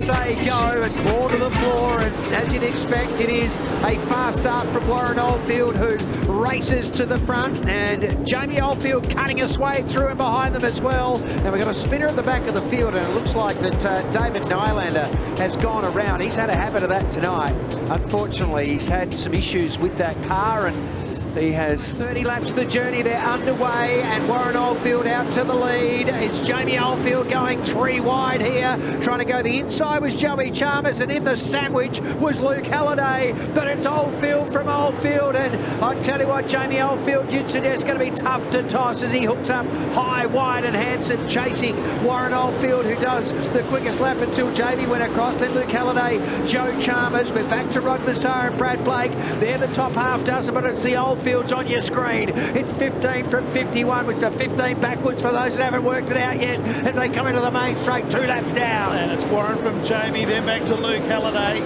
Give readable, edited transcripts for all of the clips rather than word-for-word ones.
say go and claw to the floor, and as you'd expect, it is a fast start from Warren Oldfield, who races to the front, and Jamie Oldfield cutting a sway through and behind them as well. And we've got a spinner at the back of the field, and it looks like that David Nylander has gone around. He's had a habit of that tonight. Unfortunately, he's had some issues with that car, and he has 30 laps the journey. They're underway, and Warren Oldfield out to the lead. It's Jamie Oldfield going 3 wide here. Trying to go the inside was Joey Chalmers, and in the sandwich was Luke Halliday. But it's Oldfield from Oldfield, and I tell you what, Jamie Oldfield, you'd suggest going to be tough to toss as he hooks up high, wide, and Hanson chasing Warren Oldfield, who does the quickest lap until Jamie went across. Then Luke Halliday, Joe Chalmers. We're back to Rod Massar and Brad Blake. They're the top half dozen, but it's the Oldfields on your screen. It's 15 from 51, which is a 15 backwards for those that haven't worked it out yet as they come into the main straight, 2 laps down. And it's Warren from Jamie, then back to Luke Halliday.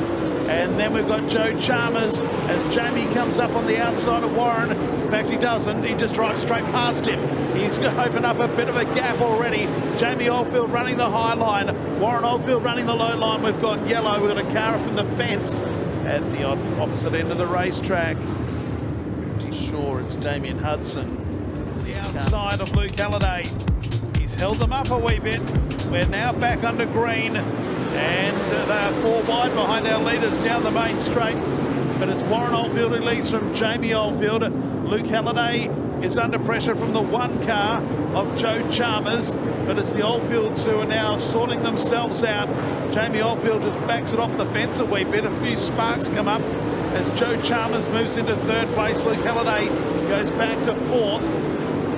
And then we've got Joe Chalmers as Jamie comes up on the outside of Warren. In fact, he doesn't. He just drives straight past him. He's going to open up a bit of a gap already. Jamie Oldfield running the high line. Warren Oldfield running the low line. We've gone yellow. We've got a car up in the fence at the opposite end of the racetrack. Sure, it's Damien Hudson. The outside of Luke Halliday. He's held them up a wee bit. We're now back under green, and they're 4 wide behind our leaders down the main straight. But it's Warren Oldfield who leads from Jamie Oldfield. Luke Halliday is under pressure from the 1 car of Joe Chalmers, but it's the Oldfields who are now sorting themselves out. Jamie Oldfield just backs it off the fence a wee bit. A few sparks come up as Joe Chalmers moves into 3rd place. Luke Halliday goes back to 4th,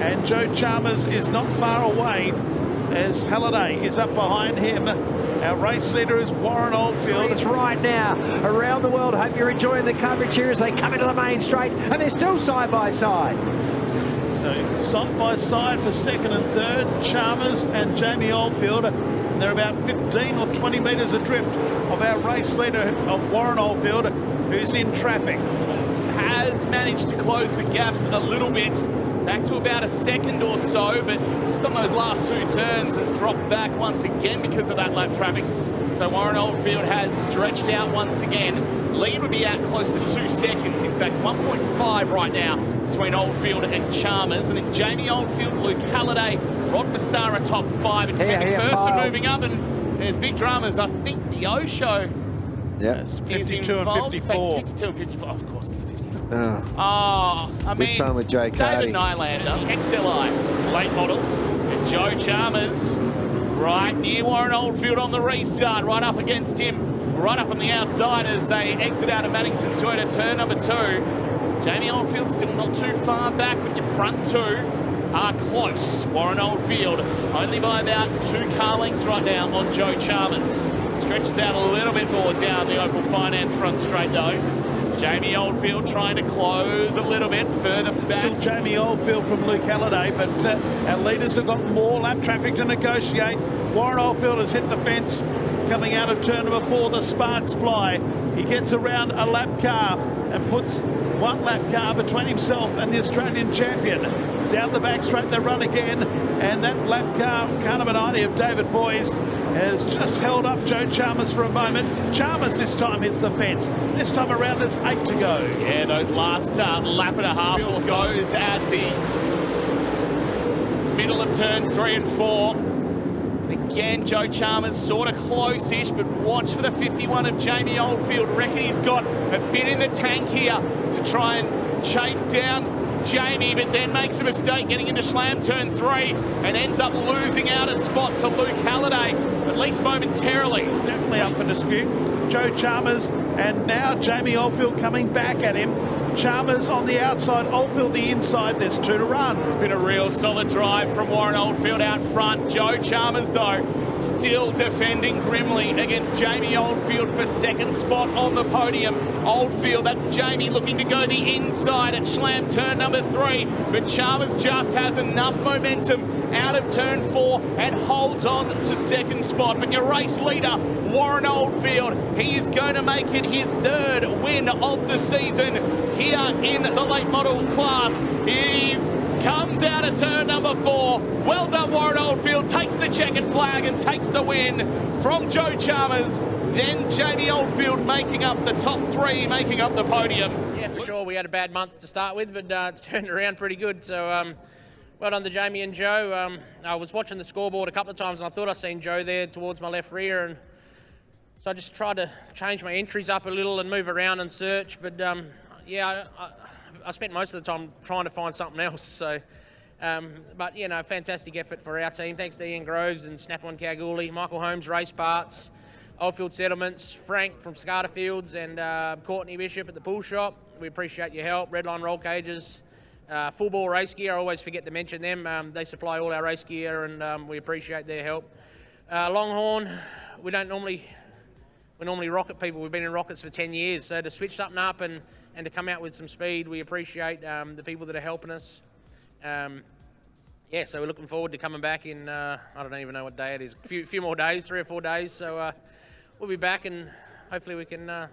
and Joe Chalmers is not far away as Halliday is up behind him. Our race leader is Warren Oldfield. It's right now around the world. Hope you're enjoying the coverage here as they come into the main straight, and they're still side by side. So side by side for 2nd and 3rd, Chalmers and Jamie Oldfield. And they're about 15 or 20 metres adrift of our race leader of Warren Oldfield, who's in traffic. Has managed to close the gap a little bit, back to about a second or so, but just on those last 2 turns has dropped back once again because of that lap traffic. So Warren Oldfield has stretched out once again. Lead would be out close to 2 seconds. In fact, 1.5 right now between Oldfield and Chalmers. And then Jamie Oldfield, Luke Halliday, Rod Massara top 5, and Kevin Thurston moving up. And there's big dramas. I think the O show. Yeah, 52 and 54. 52 and 54. Of course, it's the 50. I mean, this time with Jay David Nylander, XLI, late models, and Joe Chalmers right near Warren Oldfield on the restart, right up against him, right up on the outside as they exit out of Maddington Toyota turn number 2. Jamie Oldfield still not too far back, but your front 2 are close. Warren Oldfield only by about 2 car lengths right now on Joe Chalmers. Stretches out a little bit more down the Opal Finance front straight though. Jamie Oldfield trying to close a little bit further back. Still Jamie Oldfield from Luke Halliday, but our leaders have got more lap traffic to negotiate. Warren Oldfield has hit the fence coming out of turn number 4. The sparks fly. He gets around a lap car and puts 1 lap car between himself and the Australian champion. Down the back straight they run again, and that lap car, Carnaby 90 of David Boys, has just held up Joe Chalmers for a moment. Chalmers this time hits the fence. This time around there's 8 to go. Yeah, those last lap and a half or goes at the middle of turns 3 and 4. And again, Joe Chalmers sort of close-ish, but watch for the 51 of Jamie Oldfield. Reckon he's got a bit in the tank here to try and chase down Jamie, but then makes a mistake getting into Schlam turn 3 and ends up losing out a spot to Luke Halliday, at least momentarily. Definitely up for dispute. Joe Chalmers, and now Jamie Oldfield coming back at him. Chalmers on the outside, Oldfield the inside. There's 2 to run. It's been a real solid drive from Warren Oldfield out front. Joe Chalmers, though, still defending grimly against Jamie Oldfield for 2nd spot on the podium. Oldfield, that's Jamie looking to go the inside at Schlam turn number 3, but Chalmers just has enough momentum out of turn 4 and holds on to 2nd spot. But your race leader, Warren Oldfield, he is going to make it his 3rd win of the season here in the late model class. He comes out of turn number 4. Well done, Warren Oldfield. Takes the checkered flag and takes the win from Joe Chalmers. Then Jamie Oldfield making up the top 3, making up the podium. Yeah, for sure. We had a bad month to start with, but it's turned around pretty good. So well done to Jamie and Joe. I was watching the scoreboard a couple of times and I thought I seen Joe there towards my left rear, and so I just tried to change my entries up a little and move around and search. But yeah, I spent most of the time trying to find something else. So, but you know, fantastic effort for our team. Thanks to Ian Groves and Snap-on Kalgoorlie, Michael Holmes Race Parts, Oldfield Settlements, Frank from Scarter Fields, and Courtney Bishop at the Pool Shop. We appreciate your help. Redline Roll Cages, Full Ball Race Gear. I always forget to mention them. They supply all our race gear, and we appreciate their help. Longhorn, we normally rocket people. We've been in rockets for 10 years, so to switch something up and to come out with some speed, we appreciate the people that are helping us. Yeah, so we're looking forward to coming back in, I don't even know what day it is, a few more days, 3 or 4 days. So we'll be back, and hopefully we can